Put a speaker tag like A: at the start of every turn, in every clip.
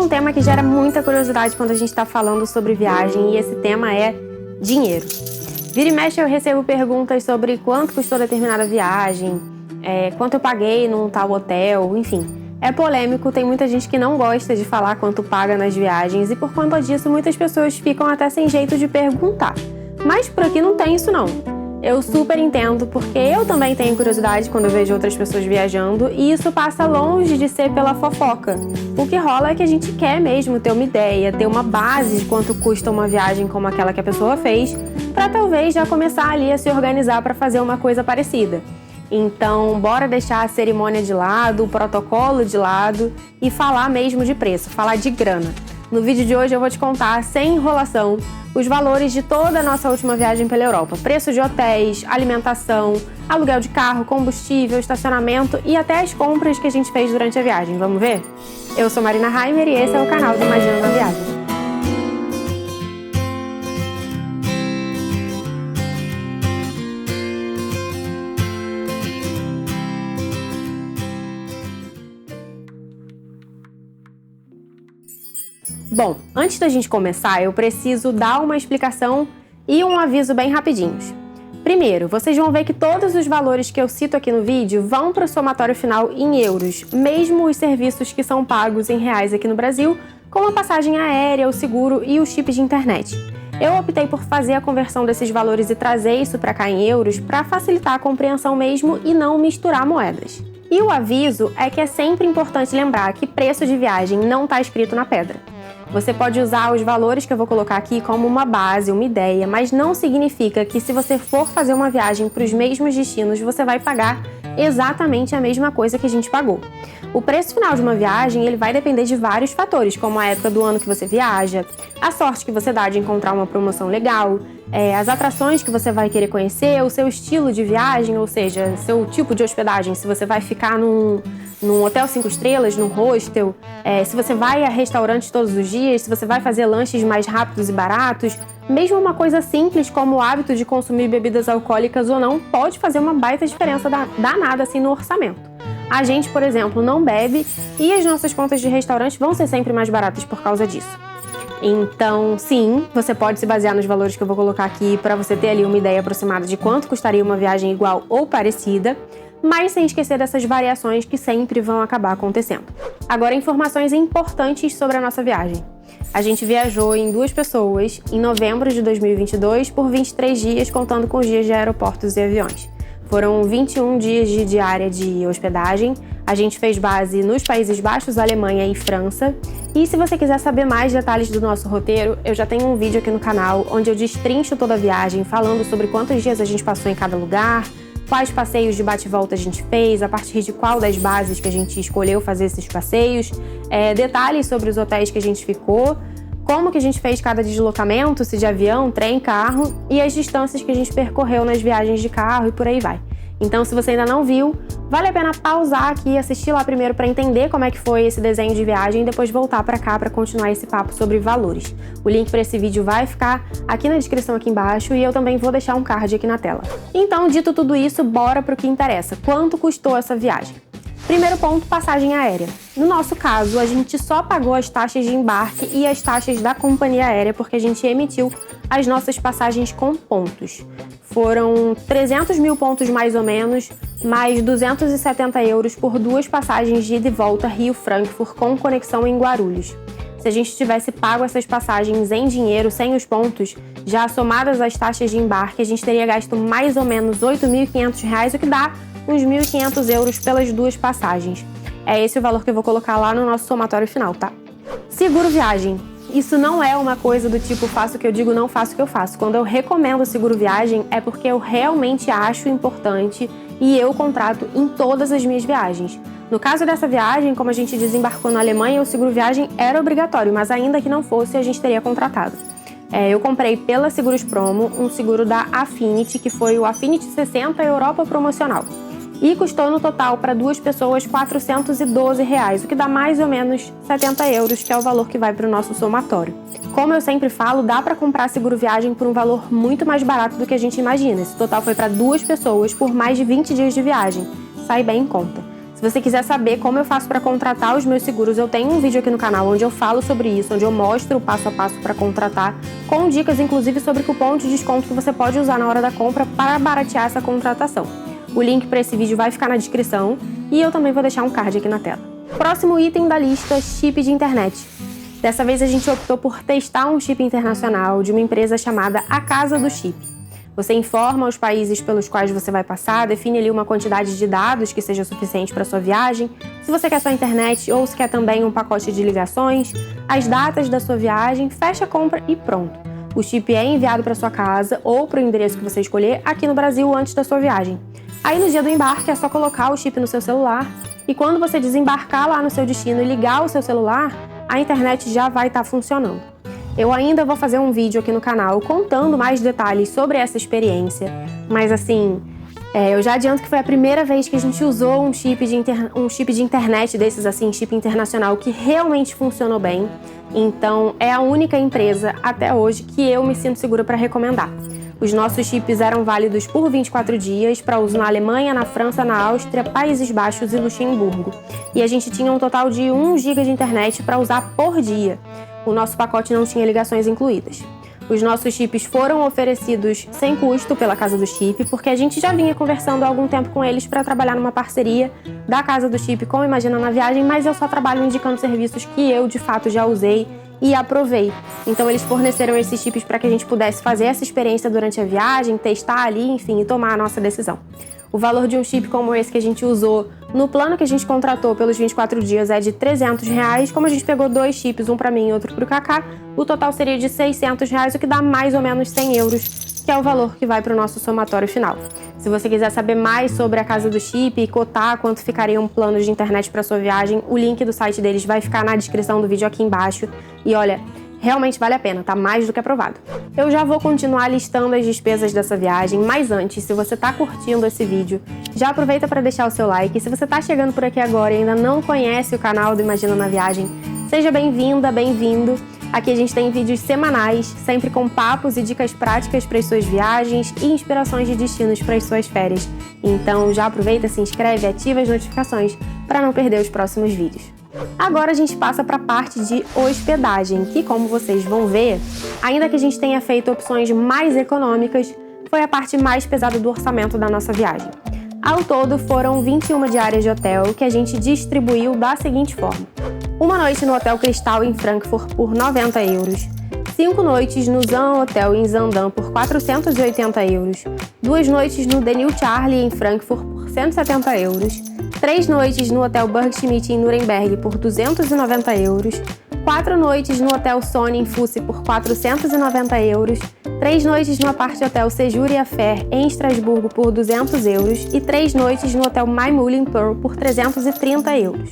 A: um tema que gera muita curiosidade quando a gente está falando sobre viagem, e esse tema é dinheiro. Vira e mexe eu recebo perguntas sobre quanto custou determinada viagem, quanto eu paguei num tal hotel, enfim. É polêmico, tem muita gente que não gosta de falar quanto paga nas viagens e por conta disso muitas pessoas ficam até sem jeito de perguntar. Mas por aqui não tem isso não. Eu super entendo, porque eu também tenho curiosidade quando eu vejo outras pessoas viajando e isso passa longe de ser pela fofoca. O que rola é que a gente quer mesmo ter uma ideia, ter uma base de quanto custa uma viagem como aquela que a pessoa fez, para talvez já começar ali a se organizar para fazer uma coisa parecida. Então, bora deixar a cerimônia de lado, o protocolo de lado e falar mesmo de preço, falar de grana. No vídeo de hoje eu vou te contar, sem enrolação, os valores de toda a nossa última viagem pela Europa. Preço de hotéis, alimentação, aluguel de carro, combustível, estacionamento e até as compras que a gente fez durante a viagem. Vamos ver? Eu sou Marina Heimer e esse é o canal do Imaginando a Viagem. Bom, antes da gente começar, eu preciso dar uma explicação e um aviso bem rapidinhos. Primeiro, vocês vão ver que todos os valores que eu cito aqui no vídeo vão para o somatório final em euros, mesmo os serviços que são pagos em reais aqui no Brasil, como a passagem aérea, o seguro e os chips de internet. Eu optei por fazer a conversão desses valores e trazer isso para cá em euros para facilitar a compreensão mesmo e não misturar moedas. E o aviso é que é sempre importante lembrar que preço de viagem não está escrito na pedra. Você pode usar os valores que eu vou colocar aqui como uma base, uma ideia, mas não significa que se você for fazer uma viagem para os mesmos destinos, você vai pagar exatamente a mesma coisa que a gente pagou. O preço final de uma viagem ele vai depender de vários fatores, como a época do ano que você viaja, a sorte que você dá de encontrar uma promoção legal, as atrações que você vai querer conhecer, o seu estilo de viagem, ou seja, seu tipo de hospedagem, se você vai ficar num hotel 5 estrelas, num hostel, se você vai a restaurantes todos os dias, se você vai fazer lanches mais rápidos e baratos, mesmo uma coisa simples como o hábito de consumir bebidas alcoólicas ou não, pode fazer uma baita diferença danada assim no orçamento. A gente, por exemplo, não bebe e as nossas contas de restaurante vão ser sempre mais baratas por causa disso. Então, sim, você pode se basear nos valores que eu vou colocar aqui para você ter ali uma ideia aproximada de quanto custaria uma viagem igual ou parecida, mas sem esquecer dessas variações que sempre vão acabar acontecendo. Agora, informações importantes sobre a nossa viagem. A gente viajou em 2 pessoas em novembro de 2022 por 23 dias, contando com os dias de aeroportos e aviões. Foram 21 dias de diária de hospedagem. A gente fez base nos Países Baixos, Alemanha e França. E se você quiser saber mais detalhes do nosso roteiro, eu já tenho um vídeo aqui no canal onde eu destrincho toda a viagem, falando sobre quantos dias a gente passou em cada lugar, quais passeios de bate-volta a gente fez, a partir de qual das bases que a gente escolheu fazer esses passeios, detalhes sobre os hotéis que a gente ficou, como que a gente fez cada deslocamento, se de avião, trem, carro, e as distâncias que a gente percorreu nas viagens de carro e por aí vai. Então, se você ainda não viu, vale a pena pausar aqui e assistir lá primeiro para entender como é que foi esse desenho de viagem e depois voltar para cá para continuar esse papo sobre valores. O link para esse vídeo vai ficar aqui na descrição aqui embaixo e eu também vou deixar um card aqui na tela. Então, dito tudo isso, bora pro que interessa. Quanto custou essa viagem? Primeiro ponto, passagem aérea. No nosso caso, a gente só pagou as taxas de embarque e as taxas da companhia aérea porque a gente emitiu as nossas passagens com pontos. Foram 300 mil pontos mais ou menos, mais 270 euros por 2 passagens de ida e volta Rio-Frankfurt com conexão em Guarulhos. Se a gente tivesse pago essas passagens em dinheiro, sem os pontos, já somadas as taxas de embarque, a gente teria gasto mais ou menos R$ 8.500, o que dá uns 1.500 euros pelas 2 passagens. É esse o valor que eu vou colocar lá no nosso somatório final, tá? Seguro viagem. Isso não é uma coisa do tipo faço o que eu digo, não faço o que eu faço. Quando eu recomendo seguro viagem é porque eu realmente acho importante e eu contrato em todas as minhas viagens. No caso dessa viagem, como a gente desembarcou na Alemanha, o seguro viagem era obrigatório, mas ainda que não fosse, a gente teria contratado. Eu comprei pela Seguros Promo um seguro da Affinity, que foi o Affinity 60 Europa Promocional. E custou no total para 2 pessoas R$ 412, o que dá mais ou menos 70 euros, que é o valor que vai para o nosso somatório. Como eu sempre falo, dá para comprar seguro viagem por um valor muito mais barato do que a gente imagina. Esse total foi para 2 pessoas por mais de 20 dias de viagem. Sai bem em conta. Se você quiser saber como eu faço para contratar os meus seguros, eu tenho um vídeo aqui no canal onde eu falo sobre isso, onde eu mostro o passo a passo para contratar, com dicas inclusive sobre cupom de desconto que você pode usar na hora da compra para baratear essa contratação. O link para esse vídeo vai ficar na descrição e eu também vou deixar um card aqui na tela. Próximo item da lista, chip de internet. Dessa vez a gente optou por testar um chip internacional de uma empresa chamada A Casa do Chip. Você informa os países pelos quais você vai passar, define ali uma quantidade de dados que seja suficiente para sua viagem, se você quer só internet ou se quer também um pacote de ligações, as datas da sua viagem, fecha a compra e pronto. O chip é enviado para sua casa ou para o endereço que você escolher aqui no Brasil antes da sua viagem. Aí no dia do embarque é só colocar o chip no seu celular e quando você desembarcar lá no seu destino e ligar o seu celular, a internet já vai estar funcionando. Eu ainda vou fazer um vídeo aqui no canal contando mais detalhes sobre essa experiência, mas assim, eu já adianto que foi a primeira vez que a gente usou um chip de internet desses assim, chip internacional, que realmente funcionou bem. Então é a única empresa até hoje que eu me sinto segura para recomendar. Os nossos chips eram válidos por 24 dias para uso na Alemanha, na França, na Áustria, Países Baixos e Luxemburgo. E a gente tinha um total de 1 GB de internet para usar por dia. O nosso pacote não tinha ligações incluídas. Os nossos chips foram oferecidos sem custo pela Casa do Chip, porque a gente já vinha conversando há algum tempo com eles para trabalhar numa parceria da Casa do Chip com Imagina na Viagem, mas eu só trabalho indicando serviços que eu, de fato, já usei e aprovei. Então eles forneceram esses chips para que a gente pudesse fazer essa experiência durante a viagem, testar ali, enfim, e tomar a nossa decisão. O valor de um chip como esse que a gente usou no plano que a gente contratou pelos 24 dias é de R$300. Como a gente pegou 2 chips, um para mim e outro para o Kaká, o total seria de R$600, o que dá mais ou menos 100 euros, que é o valor que vai para o nosso somatório final. Se você quiser saber mais sobre a Casa do Chip e cotar quanto ficaria um plano de internet para sua viagem, o link do site deles vai ficar na descrição do vídeo aqui embaixo. E olha, realmente vale a pena, tá mais do que aprovado. Eu já vou continuar listando as despesas dessa viagem, mas antes, se você tá curtindo esse vídeo, já aproveita para deixar o seu like. E se você tá chegando por aqui agora e ainda não conhece o canal do Imagina na Viagem, seja bem-vinda, bem-vindo. Aqui a gente tem vídeos semanais, sempre com papos e dicas práticas para as suas viagens e inspirações de destinos para as suas férias. Então já aproveita, se inscreve e ativa as notificações para não perder os próximos vídeos. Agora a gente passa para a parte de hospedagem, que, como vocês vão ver, ainda que a gente tenha feito opções mais econômicas, foi a parte mais pesada do orçamento da nossa viagem. Ao todo, foram 21 diárias de hotel que a gente distribuiu da seguinte forma: uma noite no Hotel Cristal em Frankfurt por 90 euros, 5 noites no Zan Hotel em Zaandam por 480 euros, 2 noites no The New Charlie em Frankfurt por 170 euros, 3 noites no Hotel Bergschmidt em Nuremberg por 290 euros, 4 noites no Hotel Sony em Fusse por 490 euros, 3 noites no Apart Hotel Séjour et Affaires em Estrasburgo por 200 euros e 3 noites no Hotel Maimule em Pearl por 330 euros.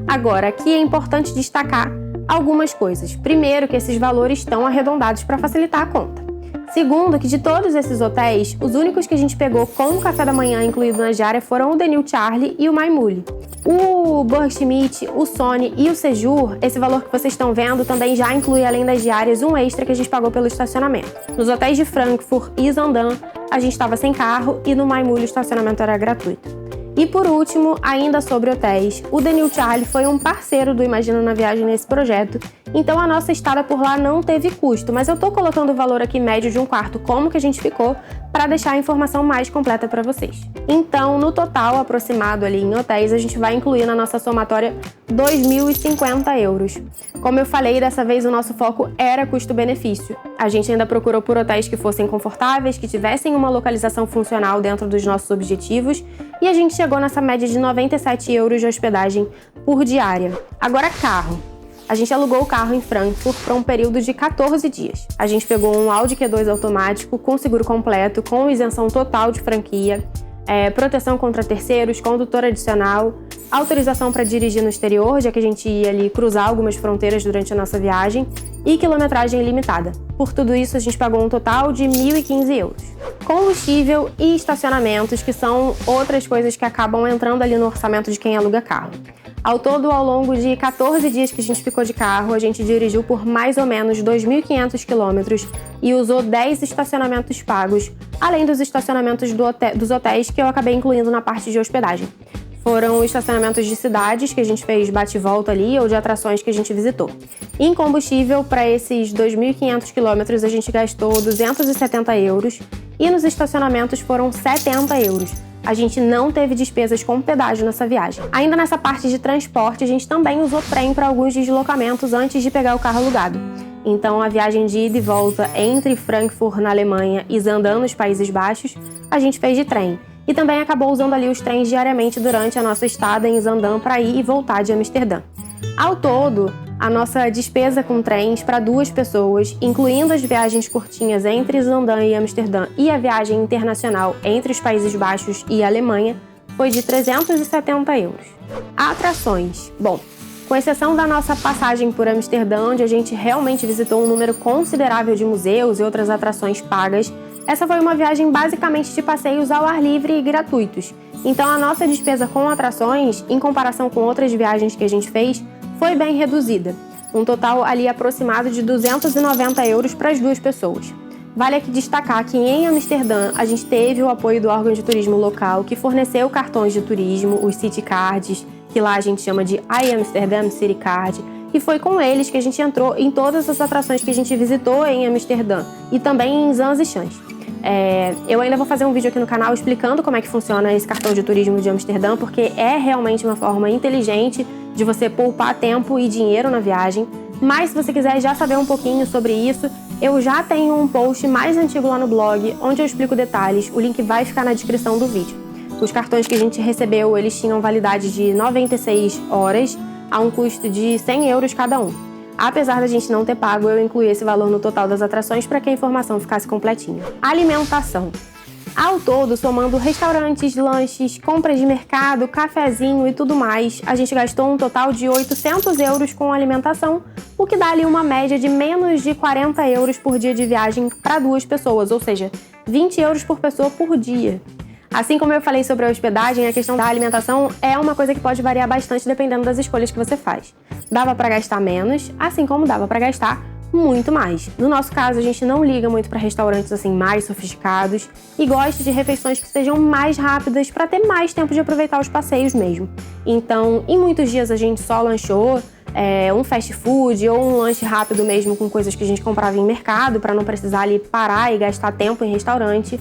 A: Agora, aqui é importante destacar algumas coisas. Primeiro, que esses valores estão arredondados para facilitar a conta. Segundo, que de todos esses hotéis, os únicos que a gente pegou com o café da manhã incluído na diária foram o The New Charlie e o Maimule. O Bergschmidt, o Sony e o Séjour, esse valor que vocês estão vendo também já inclui, além das diárias, um extra que a gente pagou pelo estacionamento. Nos hotéis de Frankfurt e Zaandam, a gente estava sem carro e no Maimule o estacionamento era gratuito. E por último, ainda sobre hotéis, o The New Charlie foi um parceiro do Imagina na Viagem nesse projeto, então a nossa estada por lá não teve custo, mas eu tô colocando o valor aqui médio de um quarto, como que a gente ficou, para deixar a informação mais completa para vocês. Então, no total aproximado ali em hotéis, a gente vai incluir na nossa somatória 2.050 euros. Como eu falei, dessa vez o nosso foco era custo-benefício. A gente ainda procurou por hotéis que fossem confortáveis, que tivessem uma localização funcional dentro dos nossos objetivos, e a gente chegou nessa média de 97 euros de hospedagem por diária. Agora, carro. A gente alugou o carro em Frankfurt por um período de 14 dias. A gente pegou um Audi Q2 automático com seguro completo, com isenção total de franquia, proteção contra terceiros, condutor adicional, autorização para dirigir no exterior, já que a gente ia ali cruzar algumas fronteiras durante a nossa viagem, e quilometragem ilimitada. Por tudo isso, a gente pagou um total de 1.015 euros. Combustível e estacionamentos, que são outras coisas que acabam entrando ali no orçamento de quem aluga carro. Ao todo, ao longo de 14 dias que a gente ficou de carro, a gente dirigiu por mais ou menos 2.500 quilômetros e usou 10 estacionamentos pagos, além dos estacionamentos dos hotéis que eu acabei incluindo na parte de hospedagem. foram estacionamentos de cidades que a gente fez bate-volta ali ou de atrações que a gente visitou. Em combustível, para esses 2.500 quilômetros, a gente gastou 270 euros e nos estacionamentos foram 70 euros. A gente não teve despesas com pedágio nessa viagem. Ainda nessa parte de transporte, a gente também usou trem para alguns deslocamentos antes de pegar o carro alugado. Então, a viagem de ida e volta entre Frankfurt, na Alemanha, e Zaandam, nos Países Baixos, a gente fez de trem. E também acabou usando ali os trens diariamente durante a nossa estada em Zaandam para ir e voltar de Amsterdã. Ao todo, a nossa despesa com trens para 2 pessoas, incluindo as viagens curtinhas entre Zaandam e Amsterdã e a viagem internacional entre os Países Baixos e a Alemanha, foi de 370 euros. Atrações. Bom, com exceção da nossa passagem por Amsterdã, onde a gente realmente visitou um número considerável de museus e outras atrações pagas, essa foi uma viagem basicamente de passeios ao ar livre e gratuitos. Então a nossa despesa com atrações, em comparação com outras viagens que a gente fez, foi bem reduzida. Um total ali aproximado de 290 euros para as 2 pessoas. Vale aqui destacar que em Amsterdã a gente teve o apoio do órgão de turismo local que forneceu cartões de turismo, os City Cards, que lá a gente chama de iAmsterdam City Card, e foi com eles que a gente entrou em todas as atrações que a gente visitou em Amsterdã e também em Zans e Schans. Eu ainda vou fazer um vídeo aqui no canal explicando como é que funciona esse cartão de turismo de Amsterdã, porque é realmente uma forma inteligente de você poupar tempo e dinheiro na viagem. Mas se você quiser já saber um pouquinho sobre isso, eu já tenho um post mais antigo lá no blog, onde eu explico detalhes. O link vai ficar na descrição do vídeo. Os cartões que a gente recebeu, eles tinham validade de 96 horas, a um custo de 100 euros cada um. Apesar da gente não ter pago, eu incluí esse valor no total das atrações para que a informação ficasse completinha. Alimentação. Ao todo, somando restaurantes, lanches, compras de mercado, cafezinho e tudo mais, a gente gastou um total de 800 euros com alimentação, o que dá ali uma média de menos de 40 euros por dia de viagem para 2 pessoas, ou seja, 20 euros por pessoa por dia. Assim como eu falei sobre a hospedagem, a questão da alimentação é uma coisa que pode variar bastante dependendo das escolhas que você faz. Dava para gastar menos, assim como dava para gastar muito mais. No nosso caso, a gente não liga muito para restaurantes assim mais sofisticados e gosta de refeições que sejam mais rápidas para ter mais tempo de aproveitar os passeios mesmo. Então, em muitos dias a gente só lanchou um fast food ou um lanche rápido mesmo com coisas que a gente comprava em mercado para não precisar ali parar e gastar tempo em restaurante.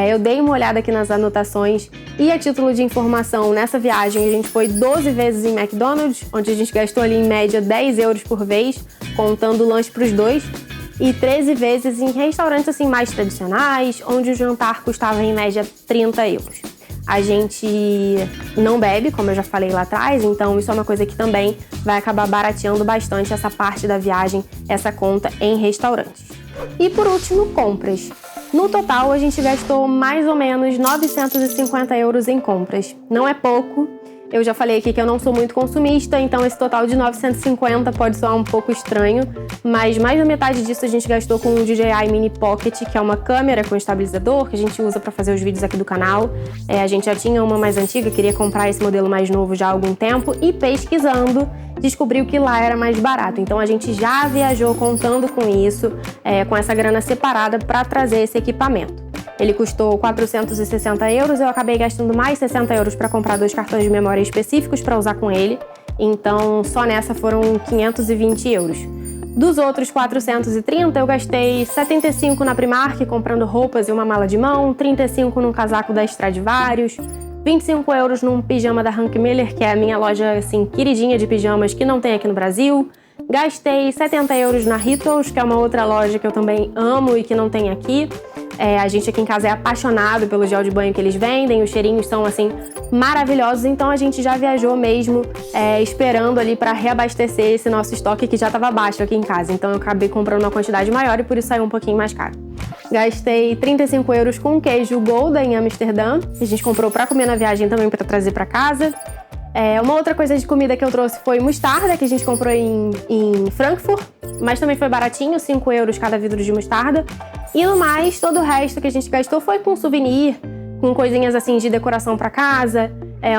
A: Eu dei uma olhada aqui nas anotações e a título de informação, nessa viagem a gente foi 12 vezes em McDonald's, onde a gente gastou ali em média 10 euros por vez, contando o lanche para os 2, e 13 vezes em restaurantes assim mais tradicionais, onde o jantar custava em média 30 euros. A gente não bebe, como eu já falei lá atrás, então isso é uma coisa que também vai acabar barateando bastante essa parte da viagem, essa conta em restaurantes. E por último, compras. No total, a gente gastou mais ou menos 950 euros em compras. Não é pouco. Eu já falei aqui que eu não sou muito consumista, então esse total de 950 pode soar um pouco estranho, mas mais da metade disso a gente gastou com o DJI Mini Pocket, que é uma câmera com estabilizador que a gente usa para fazer os vídeos aqui do canal. A gente já tinha uma mais antiga, queria comprar esse modelo mais novo já há algum tempo, e pesquisando, descobriu que lá era mais barato. Então a gente já viajou contando com isso, com essa grana separada para trazer esse equipamento. Ele custou 460 euros, eu acabei gastando mais 60 euros para comprar 2 cartões de memória específicos para usar com ele, então só nessa foram 520 euros. Dos outros 430, eu gastei 75 na Primark, comprando roupas e uma mala de mão, 35 num casaco da Stradivarius, 25 euros num pijama da Hank Miller, que é a minha loja assim, queridinha de pijamas que não tem aqui no Brasil. Gastei 70 euros na Rituals, que é uma outra loja que eu também amo e que não tem aqui. A gente aqui em casa é apaixonado pelo gel de banho que eles vendem, os cheirinhos são assim maravilhosos, então a gente já viajou mesmo esperando ali para reabastecer esse nosso estoque que já estava baixo aqui em casa, então eu acabei comprando uma quantidade maior e por isso saiu um pouquinho mais caro. Gastei 35 euros com queijo Gouda em Amsterdã, a gente comprou para comer na viagem também para trazer para casa. Uma outra coisa de comida que eu trouxe foi mostarda, que a gente comprou em Frankfurt, mas também foi baratinho, 5 euros cada vidro de mostarda. E no mais, todo o resto que a gente gastou foi com souvenir, com coisinhas assim de decoração para casa,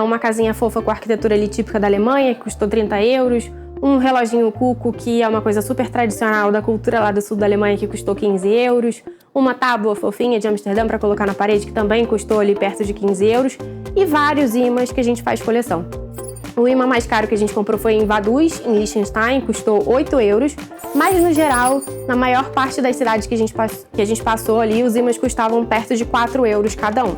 A: uma casinha fofa com arquitetura ali típica da Alemanha, que custou 30 euros, um reloginho Cuco, que é uma coisa super tradicional da cultura lá do sul da Alemanha, que custou 15 euros, uma tábua fofinha de Amsterdã para colocar na parede, que também custou ali perto de 15 euros, e vários ímãs que a gente faz coleção. O imã mais caro que a gente comprou foi em Vaduz, em Liechtenstein, custou 8 euros, mas no geral, na maior parte das cidades que a gente passou ali, os ímãs custavam perto de 4 euros cada um.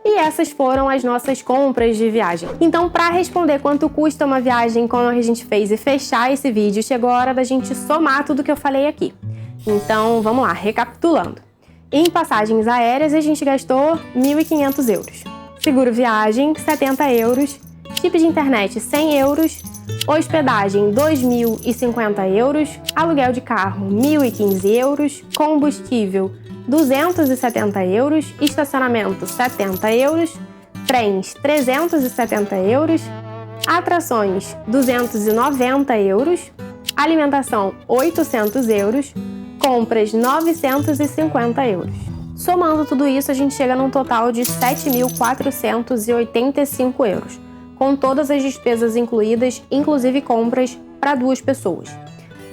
A: E essas foram as nossas compras de viagem. Então, para responder quanto custa uma viagem como a gente fez e fechar esse vídeo, chegou a hora da gente somar tudo que eu falei aqui. Então, vamos lá, recapitulando. Em passagens aéreas, a gente gastou 1.500 euros. Seguro viagem, 70 euros. Chip de internet, 100 euros. Hospedagem, 2.050 euros. Aluguel de carro, 1.015 euros. Combustível, 270 euros. Estacionamento, 70 euros. Trens, 370 euros. Atrações, 290 euros. Alimentação, 800 euros. Compras, 950 euros. Somando tudo isso, a gente chega num total de 7.485 euros, com todas as despesas incluídas, inclusive compras para 2 pessoas.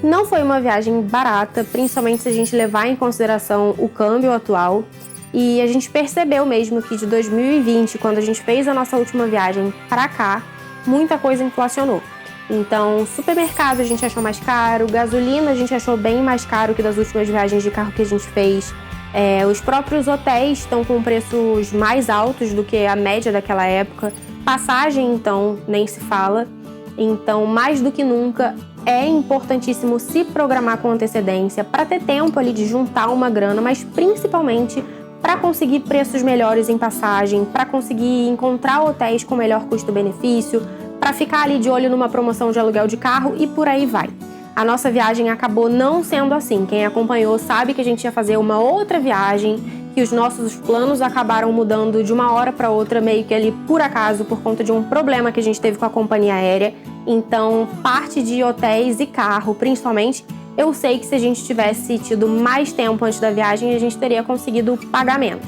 A: Não foi uma viagem barata, principalmente se a gente levar em consideração o câmbio atual, e a gente percebeu mesmo que de 2020, quando a gente fez a nossa última viagem para cá, muita coisa inflacionou. Então, supermercado a gente achou mais caro, gasolina a gente achou bem mais caro que das últimas viagens de carro que a gente fez. Os próprios hotéis estão com preços mais altos do que a média daquela época. Passagem, então, nem se fala. Então, mais do que nunca, é importantíssimo se programar com antecedência para ter tempo ali de juntar uma grana, mas principalmente para conseguir preços melhores em passagem, para conseguir encontrar hotéis com melhor custo-benefício, para ficar ali de olho numa promoção de aluguel de carro e por aí vai. A nossa viagem acabou não sendo assim. Quem acompanhou sabe que a gente ia fazer uma outra viagem, que os nossos planos acabaram mudando de uma hora para outra, meio que ali por acaso, por conta de um problema que a gente teve com a companhia aérea. Então, parte de hotéis e carro, principalmente, eu sei que se a gente tivesse tido mais tempo antes da viagem, a gente teria conseguido pagar menos.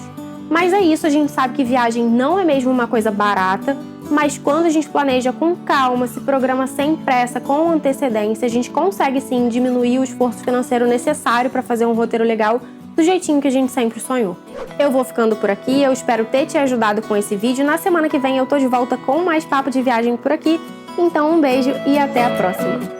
A: Mas é isso, a gente sabe que viagem não é mesmo uma coisa barata, mas quando a gente planeja com calma, se programa sem pressa, com antecedência, a gente consegue sim diminuir o esforço financeiro necessário para fazer um roteiro legal do jeitinho que a gente sempre sonhou. Eu vou ficando por aqui, eu espero ter te ajudado com esse vídeo. Na semana que vem eu tô de volta com mais papo de viagem por aqui. Então um beijo e até a próxima!